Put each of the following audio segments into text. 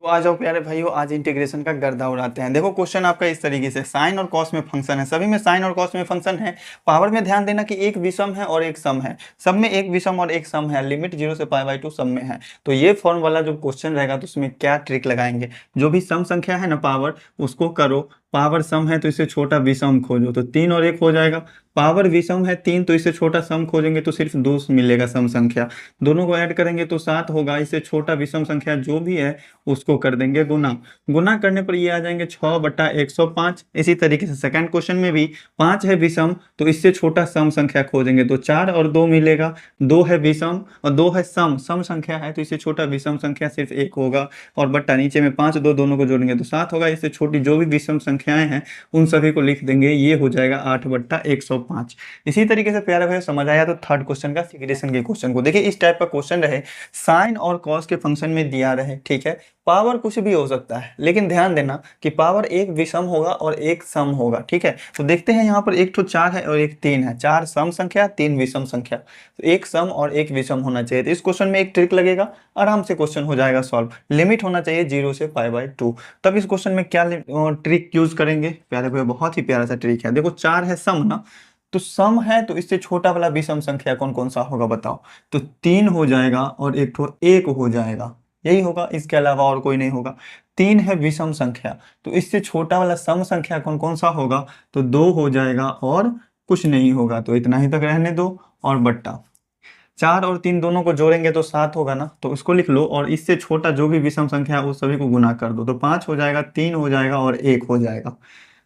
तो आ जाओ प्यारे भाइयों, आज इंटीग्रेशन का गर्दा उड़ाते हैं। देखो क्वेश्चन आपका इस तरीके से, साइन और कॉस में फंक्शन है, सभी में साइन और कॉस में फंक्शन है। पावर में ध्यान देना कि एक विषम है और एक सम है, सब में एक विषम और एक सम है, लिमिट 0 से π/2 सब में है। तो ये फॉर्म वाला जो क्वेश्चन रहेगा तो उसमें क्या ट्रिक लगाएंगे, जो भी सम संख्या है ना पावर, उसको करो, पावर सम है तो इससे छोटा विषम खोजो, तो 3 और 1 हो जाएगा। पावर विषम है 3 तो इससे छोटा सम खोजेंगे तो सिर्फ 2 मिलेगा सम संख्या, दोनों को ऐड करेंगे तो 7 होगा। इससे छोटा विषम संख्या जो भी है उसको कर देंगे गुना, गुना करने पर ये आ जाएंगे 6/105। इसी तरीके से सेकंड क्वेश्चन में भी 5 है विषम तो इससे छोटा सम संख्या खोजेंगे तो 4 और 2 मिलेगा। 2 है विषम और 2 है सम, सम संख्या है तो इससे छोटा विषम संख्या सिर्फ 1 होगा, और बट्टा नीचे में 5 2 दोनों को जोड़ेंगे तो 7 होगा। इससे छोटी जो भी विषम संख्याएं हैं उन सभी को लिख देंगे, ये हो जाएगा 8/105। इसी तरीके से प्यारे भाई समझ आया तो थर्ड क्वेश्चन का इंटीग्रेशन के क्वेश्चन को देखिए। इस टाइप का क्वेश्चन रहे, साइन और कॉस के फंक्शन में दिया रहे, ठीक है, पावर कुछ भी हो सकता है लेकिन ध्यान देना कि पावर एक विषम होगा और एक सम होगा, ठीक है। तो देखते हैं यहाँ पर एक तो 4 है और एक 3 है, 4 सम संख्या 3 विषम संख्या, तो एक सम और एक विषम होना चाहिए। तो इस क्वेश्चन में एक ट्रिक लगेगा, आराम से क्वेश्चन हो जाएगा सॉल्व। लिमिट होना चाहिए 0 से π/2। तब इस क्वेश्चन में क्या ट्रिक यूज करेंगे प्यारे भाई, बहुत ही प्यारा सा ट्रिक है। देखो 4 है सम ना, तो सम है तो इससे छोटा वाला विषम संख्या कौन कौन सा होगा बताओ, तो 3 हो जाएगा और एक तो 1 हो जाएगा, यही होगा, इसके अलावा और कोई नहीं होगा। 3 है विषम संख्या तो इससे छोटा वाला सम संख्या कौन कौन सा होगा, तो 2 हो जाएगा और कुछ नहीं होगा, तो इतना ही तक रहने दो। और बट्टा 4 और 3 दोनों को जोड़ेंगे तो 7 होगा ना, तो इसको लिख लो, और इससे छोटा जो भी विषम संख्या है उस सभी को गुना कर दो, तो 5 हो जाएगा, 3 हो जाएगा और 1 हो जाएगा।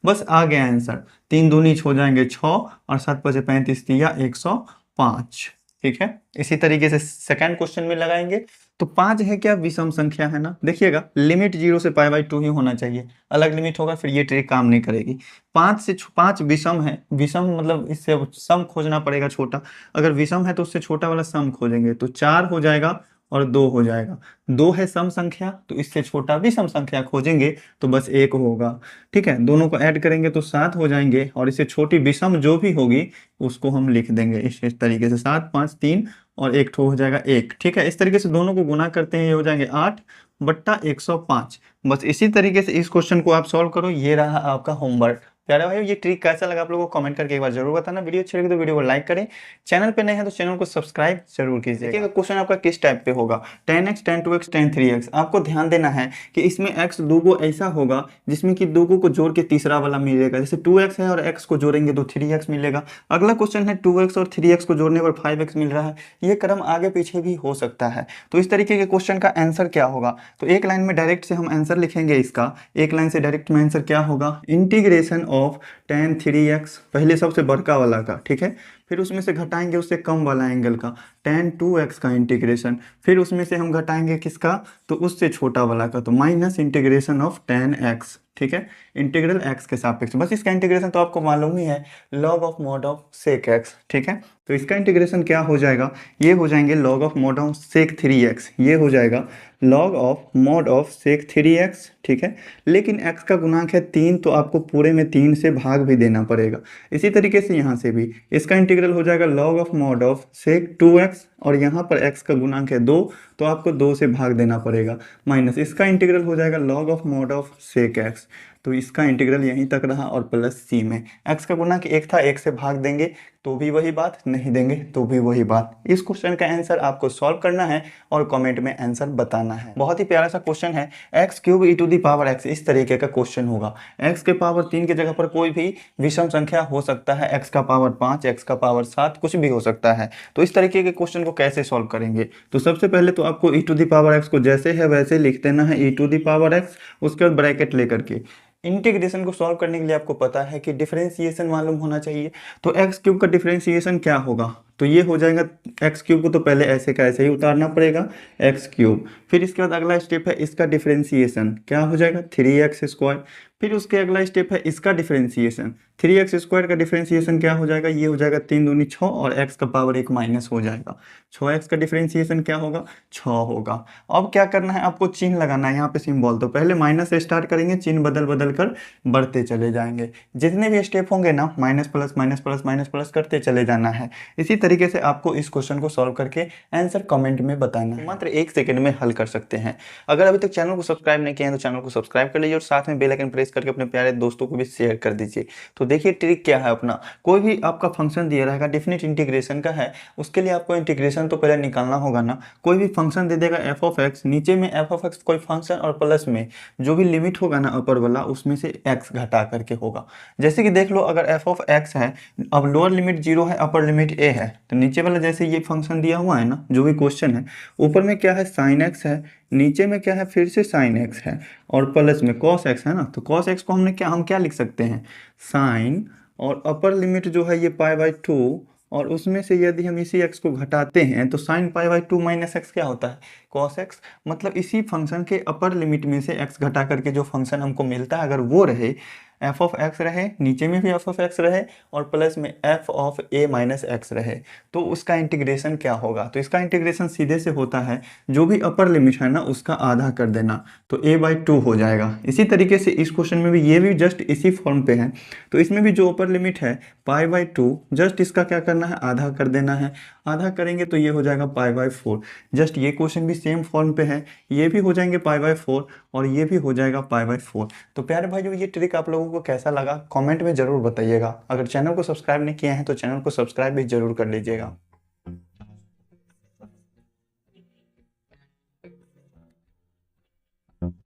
बस आ गया आंसर। 3 दूनी हो जाएंगे 6 और 7 5 35 दिया 105, ठीक है। इसी तरीके से सेकंड क्वेश्चन में लगाएंगे, तो 5 है क्या विषम संख्या है ना, देखिएगा लिमिट 0 से π/2 ही होना चाहिए, अलग लिमिट होगा फिर ये ट्रिक काम नहीं करेगी। 5 विषम है, विषम मतलब इससे सम खोजना पड़ेगा छोटा, अगर विषम है तो उससे छोटा वाला सम खोजेंगे, तो 4 हो जाएगा और 2 हो जाएगा। 2 है सम संख्या तो इससे छोटा विषम संख्या खोजेंगे तो बस 1 होगा, ठीक है। दोनों को ऐड करेंगे तो 7 हो जाएंगे, और इससे छोटी विषम जो भी होगी उसको हम लिख देंगे इस तरीके से, 7 5 3 और 1 हो जाएगा 1, ठीक है। इस तरीके से दोनों को गुना करते हैं, ये हो जाएंगे 8/105। बस इसी तरीके से इस क्वेश्चन को आप सॉल्व करो। ये रहा आपका होमवर्क। प्यारे भाई ये ट्रिक कैसा लगा आप लोगों को कमेंट करके एक बार जरूर बताना। वीडियो अच्छी लगी तो वीडियो को लाइक करें, चैनल पे नए हैं तो चैनल को सब्सक्राइब जरूर कीजिएगा। क्वेश्चन आपका किस टाइप पे होगा, 10x 10 2x 10 3x। आपको ध्यान देना है कि इसमें x दूगो ऐसा होगा जिसमें कि दूगो को जोड़ के तीसरा वाला मिलेगा, जैसे 2x है और x को जोड़ेंगे तो 3x मिलेगा। अगला क्वेश्चन है 2x और 3x को जोड़ने पर 5x मिल रहा है, ये क्रम आगे पीछे भी हो सकता है। तो इस तरीके के क्वेश्चन का आंसर क्या होगा, तो एक लाइन में डायरेक्ट से हम आंसर लिखेंगे इसका, एक लाइन से डायरेक्ट में आंसर क्या होगा, इंटीग्रेशन ऑफ tan 3x, पहले सबसे बड़का वाला का, ठीक है, फिर उसमें से घटाएंगे उससे कम वाला एंगल का tan 2x का इंटीग्रेशन, फिर उसमें से हम घटाएंगे किसका, तो उससे छोटा वाला का, तो minus integration of tan x, ठीक है, इंटीग्रल x के सापेक्ष। बस इसका इंटीग्रेशन तो आपको मालूम ही है, log of mod of sec x, ठीक है। तो इसका इंटीग्रेशन क्या हो जाएगा, ये हो जाएंगे log of mod of sec 3x, ये हो जाएगा log of mod of sec 3x, ठीक है। लेकिन x का गुणांक है 3 तो आपको पूरे में 3 से भाग भी देना पड़ेगा। इसी तरीके से यहाँ से भी इसका इंटीग्रल हो जाएगा log of mod of sec 2x, और यहाँ पर x का गुणांक है 2 तो आपको 2 से भाग देना पड़ेगा, माइनस इसका इंटीग्रल हो जाएगा log of mod of sec x, तो इसका इंटीग्रल यहीं तक रहा, और प्लस c में x का गुणांक 1 था, 1 से भाग देंगे तो भी वही बात, नहीं देंगे तो भी वही बात। इस क्वेश्चन का आंसर आपको सॉल्व करना है और कमेंट में आंसर बताना है। बहुत ही प्यारा सा क्वेश्चन है, x³ e⁻x, इस तरीके का क्वेश्चन होगा। x के पावर 3 की जगह पर कोई भी विषम संख्या हो सकता है, x का पावर 5, x का पावर 7, कुछ भी हो सकता है। तो इस तरीके के क्वेश्चन को कैसे सॉल्व करेंगे, तो सबसे पहले तो आपको e⁻x को जैसे है वैसे लिख देना है, e⁻x, उसके बाद ब्रैकेट लेकर के। इंटीग्रेशन को सॉल्व करने के लिए आपको पता है कि डिफरेंशिएशन मालूम होना चाहिए, तो x³ का डिफरेंशिएशन क्या होगा, तो ये हो जाएगा, x³ को तो पहले ऐसे का ऐसे ही उतारना पड़ेगा x³, फिर इसके बाद अगला स्टेप है इसका डिफरेंशिएशन, क्या हो जाएगा 3x², फिर उसके अगला स्टेप है इसका डिफरेंशिएशन, 3x² का डिफरेंशिएशन क्या हो जाएगा, ये हो जाएगा 3 दूनी 6 और x का पावर 1 माइनस हो जाएगा, 6x का डिफरेंशिएशन क्या होगा 6 होगा। अब क्या करना है, आपको चिन्ह लगाना है यहाँ पे सिंबल, तो पहले माइनस से स्टार्ट करेंगे, चिन्ह बदल बदल कर बढ़ते चले जाएंगे, जितने भी स्टेप होंगे ना minus plus minus plus minus plus करते चले जाना है। इसी तरीके से आपको इस क्वेश्चन को सॉल्व करके आंसर कमेंट में बताना है, मात्र 1 सेकंड में हल कर सकते हैं। अगर अभी तक चैनल को सब्सक्राइब नहीं किया है तो चैनल को सब्सक्राइब कर लीजिए और साथ में बेल आइकन प्रेस करके अपने प्यारे दोस्तों को भी शेयर कर दीजिए। तो देखिए ट्रिक क्या है अपना, कोई भी आपका फंक्शन दिया रहेगा डेफिनेट इंटीग्रेशन का है, उसके लिए आपको इंटीग्रेशन तो पहले निकालना होगा ना। कोई भी फंक्शन दे देगा एफ ऑफ एक्स, नीचे में एफ ऑफ एक्स कोई फंक्शन और प्लस में जो भी लिमिट होगा ना अपर वाला उसमें से एक्स घटा करके होगा। जैसे कि देख लो अगर एफ ऑफ एक्स है, अब लोअर लिमिट 0 है, अपर लिमिट ए है, तो नीचे वाला जैसे ये फंक्शन दिया हुआ है ना जो भी क्वेश्चन है, ऊपर में क्या है साइन एक्स है, नीचे में क्या है फिर से साइन एक्स है और प्लस में कॉस एक्स है ना। तो कॉस एक्स को हम क्या लिख सकते हैं, साइन और अपर लिमिट जो है ये π/2 और उसमें से यदि हम इसी x को घटाते हैं तो साइन π/2 माइनस एक्स क्या होता है, कॉस एक्स। मतलब इसी फंक्शन के अपर लिमिट में से x घटा करके जो फंक्शन हमको मिलता है अगर वो रहे, एफ ऑफ एक्स रहे, नीचे में भी एफ ऑफ एक्स रहे और प्लस में F of A minus x रहे, तो उसका इंटीग्रेशन क्या होगा। तो इसका इंटीग्रेशन सीधे से होता है जो भी अपर लिमिट है ना उसका आधा कर देना, तो a/2 हो जाएगा। इसी तरीके से इस क्वेश्चन में भी ये भी जस्ट इसी फॉर्म पे है, तो इसमें भी जो अपर लिमिट है π/2 जस्ट इसका क्या करना है, आधा कर देना है। आधा करेंगे तो ये हो जाएगा π/4। जस्ट ये क्वेश्चन भी सेम फॉर्म पे है, ये भी हो जाएंगे π/4 और ये भी हो जाएगा π/4। तो प्यारे भाइयों ये ट्रिक आप लोगों को कैसा लगा कमेंट में ज़रूर बताइएगा। अगर चैनल को सब्सक्राइब नहीं किए हैं तो चैनल को सब्सक्राइब भी जरूर कर लीजिएगा।